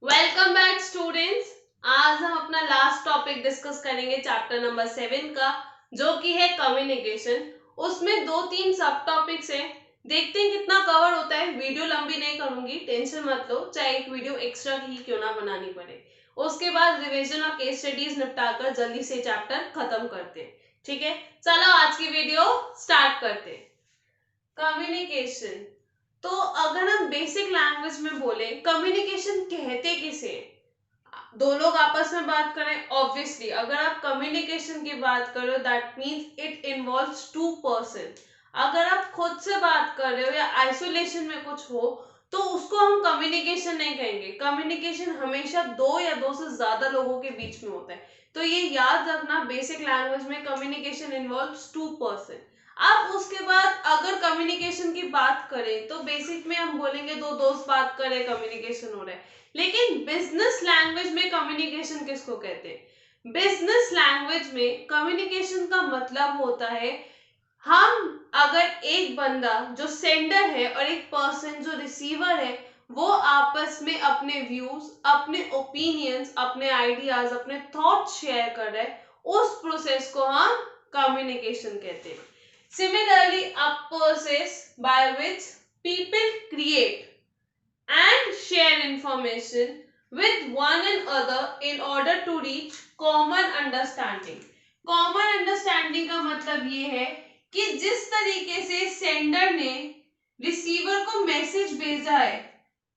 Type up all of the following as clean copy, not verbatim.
Welcome back students. आज हम अपना लास्ट टॉपिक डिस्कस करेंगे चैप्टर नंबर 7 का, जो कि है कम्युनिकेशन। उसमें दो तीन सब टॉपिक्स हैं। देखते हैं कितना कवर होता है। वीडियो लंबी नहीं करूंगी, टेंशन मत लो, चाहे एक वीडियो एक्स्ट्रा ही क्यों ना बनानी पड़े। उसके बाद रिवीजन और केस स्टडीज निपटाकर जल्दी से चैप्टर खत्म करते हैं। ठीक है, चलो आज की वीडियो स्टार्ट करते हैं। कम्युनिकेशन, तो अगर हम बेसिक लैंग्वेज में बोले कम्युनिकेशन कहते किसे, दो लोग आपस में बात करें। ऑब्वियसली अगर आप कम्युनिकेशन की बात कर रहे हो that means it involves two person. अगर आप खुद से बात कर रहे हो या आइसोलेशन में कुछ हो तो उसको हम कम्युनिकेशन नहीं कहेंगे। कम्युनिकेशन हमेशा दो या दो से ज्यादा लोगों के बीच में होता है। तो ये याद रखना, बेसिक लैंग्वेज में कम्युनिकेशन इन्वॉल्व्स टू पर्सन। अब उसके बाद अगर कम्युनिकेशन की बात करें तो बेसिक में हम बोलेंगे दो दोस्त बात कर रहे, कम्युनिकेशन हो रहा है। लेकिन बिजनेस लैंग्वेज में कम्युनिकेशन किसको कहते हैं? बिजनेस लैंग्वेज में कम्युनिकेशन का मतलब होता है, हम अगर एक बंदा जो सेंडर है और एक पर्सन जो रिसीवर है, वो आपस में अपने व्यूज, अपने ओपिनियंस, अपने आइडियाज, अपने थॉट्स शेयर कर रहे हैं, उस प्रोसेस को हम कम्युनिकेशन कहते हैं। Similarly a process by which people create and share information with one another in order to reach common understanding। common understanding का मतलब ये है कि जिस तरीके से सेंडर ने रिसीवर को मैसेज भेजा है,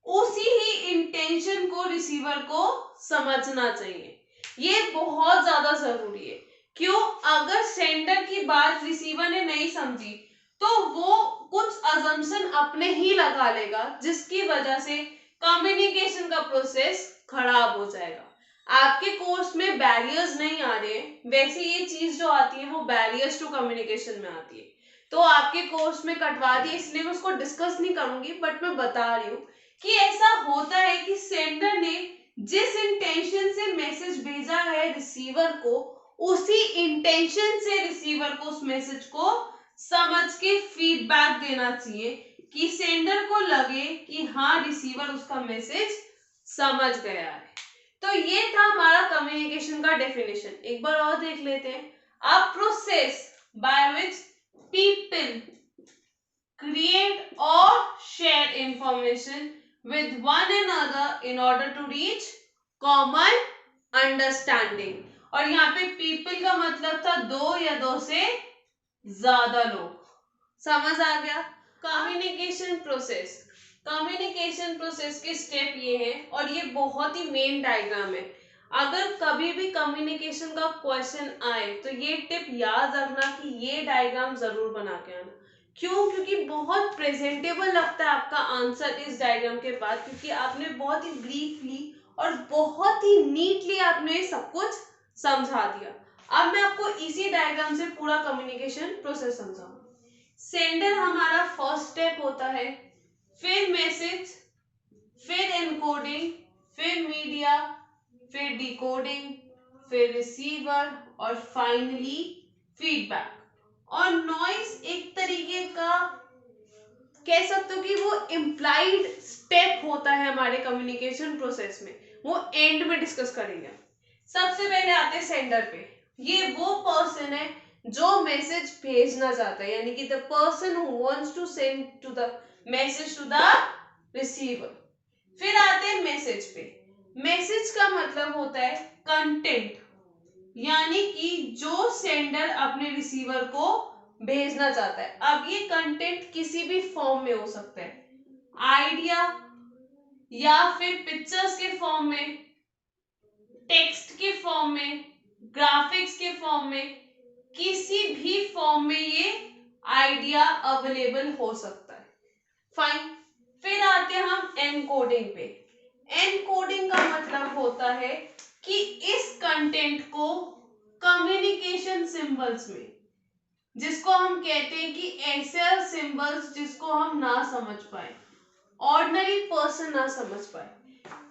उसी ही इंटेंशन को रिसीवर को समझना चाहिए। ये बहुत ज्यादा जरूरी है। क्यों? अगर सेंडर की बात रिसीवर ने नहीं समझी तो वो कुछ अजम्पशन अपने ही लगा लेगा, जिसकी वजह से कम्युनिकेशन का प्रोसेस खराब हो जाएगा। आपके कोर्स में बैरियर्स नहीं आ रहे, वैसे ये चीज जो आती है वो बैरियर्स टू कम्युनिकेशन में आती है। तो आपके कोर्स में कटवा दिए, इसलिए मैं उसको डिस्कस नहीं करूंगी, बट मैं बता रही हूँ कि ऐसा होता है कि सेंडर ने जिस इंटेंशन से मैसेज भेजा है रिसीवर को, उसी इंटेंशन से रिसीवर को उस मैसेज को समझ के फीडबैक देना चाहिए कि सेंडर को लगे कि हाँ रिसीवर उसका मैसेज समझ गया है। तो ये था हमारा कम्युनिकेशन का डेफिनेशन। एक बार और देख लेते हैं। A process by which people create or share information with one another in order to reach common understanding। और यहाँ पे people का मतलब था दो या दो से ज्यादा लोग। समझ आ गया? कम्युनिकेशन प्रोसेस, कम्युनिकेशन प्रोसेस के स्टेप ये है और ये बहुत ही मेन डायग्राम है। अगर कभी भी कम्युनिकेशन का क्वेश्चन आए तो ये टिप याद रखना कि ये डायग्राम जरूर बना के आना। क्यों? क्योंकि बहुत प्रेजेंटेबल लगता है आपका आंसर इस डायग्राम के बाद, क्योंकि आपने बहुत ही ब्रीफली और बहुत ही नीटली आपने सब कुछ समझा दिया। अब मैं आपको इसी डायग्राम से पूरा कम्युनिकेशन प्रोसेस समझाऊंगा। सेंडर हमारा फर्स्ट स्टेप होता है, फिर मैसेज, फिर एनकोडिंग, फिर मीडिया, फिर डिकोडिंग, फिर रिसीवर और फाइनली फीडबैक। और नॉइस एक तरीके का कह सकते हो कि वो इम्प्लाइड स्टेप होता है हमारे कम्युनिकेशन प्रोसेस में, वो एंड में डिस्कस करेंगे। सबसे पहले आते हैं सेंडर पे। ये वो पर्सन है जो मैसेज भेजना चाहता है, यानी कि the person who wants to send to the message to the receiver. फिर आते हैं मैसेज पे। मैसेज का मतलब होता है कंटेंट, यानी कि जो सेंडर अपने रिसीवर को भेजना चाहता है। अब ये कंटेंट किसी भी फॉर्म में हो सकता है, आइडिया या फिर पिक्चर्स के फॉर्म में, टेक्स्ट के फॉर्म में, ग्राफिक्स के फॉर्म में, किसी भी फॉर्म में ये आइडिया अवेलेबल हो सकता है। फाइन। फिर आते हैं हम एनकोडिंग पे। एनकोडिंग का मतलब होता है कि इस कंटेंट को कम्युनिकेशन सिंबल्स में, जिसको हम कहते हैं कि ऐसे सिंबल्स जिसको हम ना समझ पाए, ऑर्डिनरी पर्सन ना समझ पाए।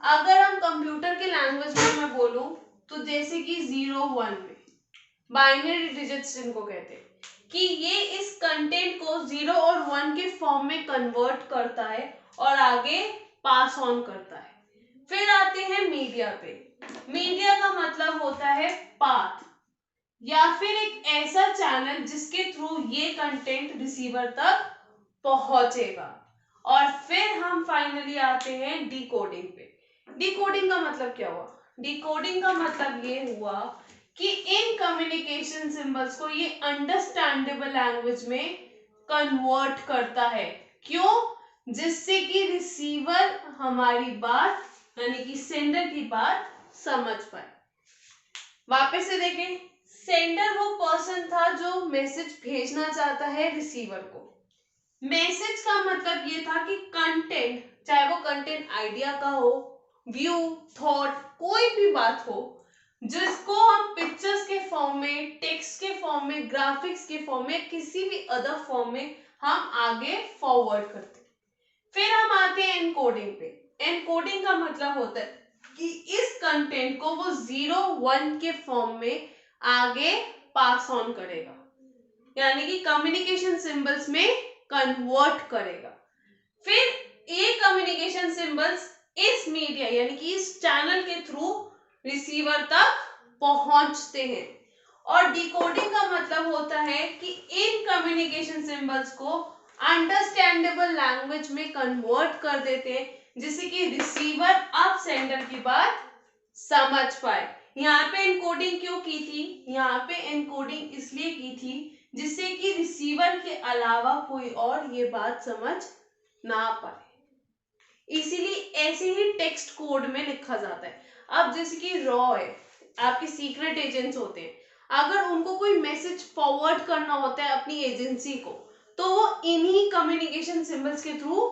अगर हम कंप्यूटर के लैंग्वेज में मैं बोलूं तो जैसे कि 0 1 में बाइनरी डिजिट्स जिनको कहते हैं, कि ये इस कंटेंट को 0 और 1 के फॉर्म में कन्वर्ट करता है और आगे पास ऑन करता है। फिर आते मीडिया पे। मीडिया का मतलब होता है पाथ या फिर एक ऐसा चैनल जिसके थ्रू ये कंटेंट रिसीवर तक पहुंचेगा। और फिर हम फाइनली आते हैं डिकोडिंग पे। डिकोडिंग का मतलब क्या हुआ? डिकोडिंग का मतलब ये हुआ कि इन कम्युनिकेशन सिंबल्स को ये अंडरस्टैंडेबल लैंग्वेज में कन्वर्ट करता है। क्यों? जिससे कि रिसीवर हमारी बात यानी कि सेंडर की बात समझ पाए। वापस से देखें, सेंडर वो पर्सन था जो मैसेज भेजना चाहता है रिसीवर को। मैसेज का मतलब ये था कि कंटेंट, चाहे वो कंटेंट आइडिया का हो, व्यू, थॉट, कोई भी बात हो, जिसको हम पिक्चर्स के फॉर्म में, टेक्स्ट के फॉर्म में, ग्राफिक्स के फॉर्म में, किसी भी अदर फॉर्म में हम आगे फॉरवर्ड करते हैं। फिर हम आते हैं एनकोडिंग पे। एनकोडिंग का मतलब होता है कि इस कंटेंट को वो 0-1 के फॉर्म में आगे पास ऑन करेगा, यानी कि कम्युनिकेशन सिंबल्स में कन्वर्ट करेगा। फिर ये कम्युनिकेशन सिंबल्स इस मीडिया यानी कि इस चैनल के थ्रू रिसीवर तक पहुंचते हैं। और डिकोडिंग का मतलब होता है कि इन कम्युनिकेशन सिंबल्स को अंडरस्टैंडेबल लैंग्वेज में कन्वर्ट कर देते हैं, जिससे कि रिसीवर अब सेंडर की बात समझ पाए। यहाँ पे एनकोडिंग क्यों की थी? यहाँ पे एनकोडिंग इसलिए की थी जिससे कि रिसीवर के अलावा कोई और ये बात समझ ना पाए। इसीलिए ऐसे ही टेक्स्ट कोड में लिखा जाता है। अब जैसे कि रॉ है, आपके सीक्रेट एजेंट्स होते हैं, अगर उनको कोई मैसेज फॉरवर्ड करना होता है अपनी एजेंसी को, तो वो इन्हीं कम्युनिकेशन सिंबल्स के थ्रू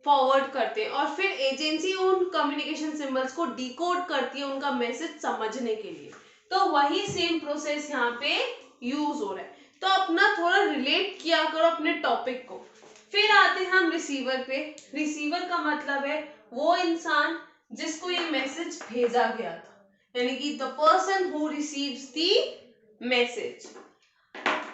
फॉरवर्ड करते हैं और फिर एजेंसी उन कम्युनिकेशन सिंबल्स को डिकोड करती है उनका मैसेज समझने के लिए। तो वही सेम प्रोसेस यहाँ पे यूज हो रहा है। तो अपना थोड़ा रिलेट किया करो अपने टॉपिक को। फिर आते हैं हम रिसीवर पे। रिसीवर का मतलब है वो इंसान जिसको ये मैसेज भेजा गया था, यानी कि the person who receives the message.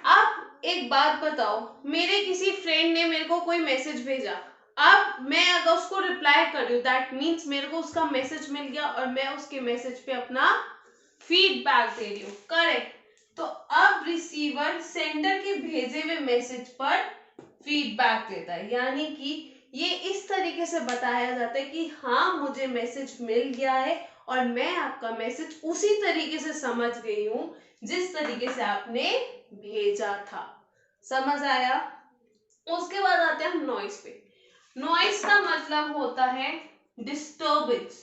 अब एक बात बताओ, मेरे किसी फ्रेंड ने मेरे को कोई मैसेज भेजा, अब मैं अगर उसको रिप्लाई कर रही हूँ, दैट मीन्स मेरे को उसका मैसेज मिल गया और मैं उसके मैसेज पे अपना फीडबैक दे रही हूँ, करेक्ट। तो अब रिसीवर सेंडर के भेजे हुए मैसेज पर फीडबैक देता है, यानी कि ये इस तरीके से बताया जाता है कि हाँ मुझे मैसेज मिल गया है और मैं आपका मैसेज उसी तरीके से समझ गई हूँ जिस तरीके से आपने भेजा था। समझ आया? उसके बाद आते हैं हम नॉइस पे। नॉइस का मतलब होता है डिस्टर्बेंस।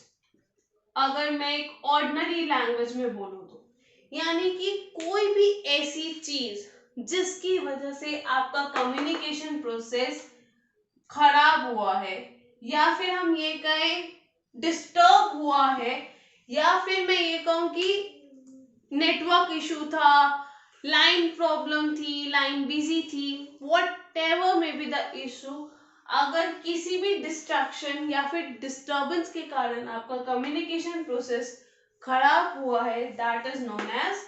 अगर मैं एक ऑर्डिनरी लैंग्वेज में बोलूं तो, यानी कि कोई भी ऐसी चीज जिसकी वजह से आपका कम्युनिकेशन प्रोसेस खराब हुआ है, या फिर हम ये कहें डिस्टर्ब हुआ है, या फिर मैं ये कहूं कि नेटवर्क इशू था, लाइन प्रॉब्लम थी, लाइन बिजी थी, whatever may be the issue, अगर किसी भी डिस्ट्रैक्शन या फिर डिस्टर्बेंस के कारण आपका कम्युनिकेशन प्रोसेस खराब हुआ है, that is known as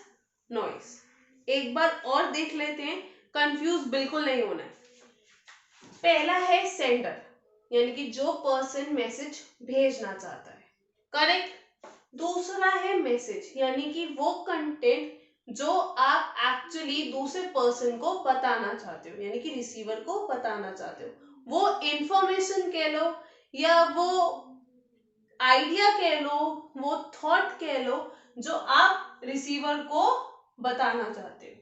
noise. एक बार और देख लेते हैं, कंफ्यूज बिल्कुल नहीं होना है। पहला है सेंडर, यानी कि जो पर्सन मैसेज भेजना चाहता है, करेक्ट। दूसरा है मैसेज, यानी कि वो कंटेंट जो आप एक्चुअली दूसरे पर्सन को बताना चाहते हो, यानी कि रिसीवर को बताना चाहते हो। वो इंफॉर्मेशन कह लो, या वो आइडिया कह लो, वो थॉट कह लो, जो आप रिसीवर को बताना चाहते हो।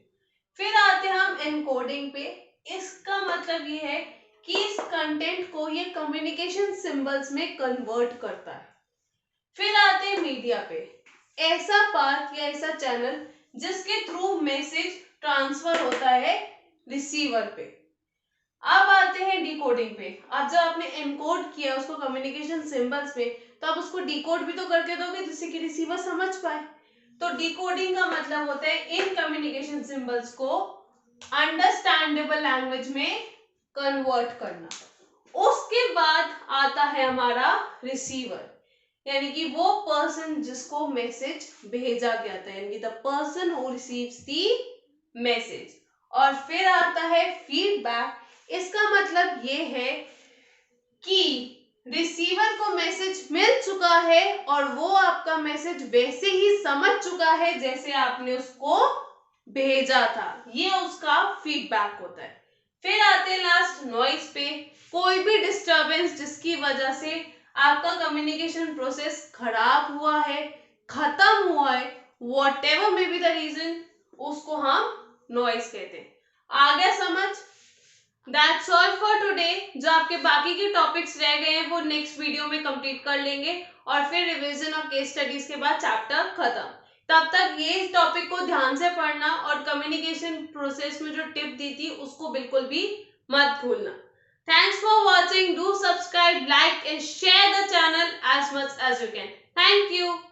फिर आते हैं हम एनकोडिंग पे। इसका मतलब ये है कि इस कंटेंट को ये कम्युनिकेशन सिंबल्स में कन्वर्ट करता है। फिर आते हैं मीडिया पे, ऐसा पाथ या ऐसा चैनल जिसके थ्रू मैसेज ट्रांसफर होता है रिसीवर पे। अब आते हैं डिकोडिंग पे। अब जब आपने एनकोड किया उसको कम्युनिकेशन सिंबल्स में, तो आप उसको डिकोड भी तो करके दोगे जिससे कि रिसीवर समझ पाए। तो डिकोडिंग का मतलब होता है इन कम्युनिकेशन सिंबल्स को अंडरस्टैंडेबल लैंग्वेज में कन्वर्ट करना। उसके बाद आता है हमारा रिसीवर, यानी कि वो पर्सन जिसको मैसेज भेजा गया था, यानी कि the person who receives the message. और फिर आता है फीडबैक। इसका मतलब ये है कि रिसीवर को मैसेज मिल चुका है और वो आपका मैसेज वैसे ही समझ चुका है जैसे आपने उसको भेजा था। ये उसका फीडबैक होता है। फिर आते हैं लास्ट नॉइस पे। कोई भी डिस्टरबेंस जिसकी वजह से आपका कम्युनिकेशन प्रोसेस खराब हुआ है, खत्म हुआ है, whatever may be the reason, उसको हम नॉइस कहते हैं। आ गया समझ? That's all for today. जो आपके बाकी के टॉपिक्स रह गए हैं वो नेक्स्ट वीडियो में कंप्लीट कर लेंगे और फिर रिवीजन और केस स्टडीज के बाद चैप्टर खत्म। तब तक ये टॉपिक को ध्यान से पढ़ना और कम्युनिकेशन प्रोसेस में जो टिप दी थी उसको बिल्कुल भी मत भूलना। Thanks for watching. Do subscribe, like and share the channel as much as you can. Thank you.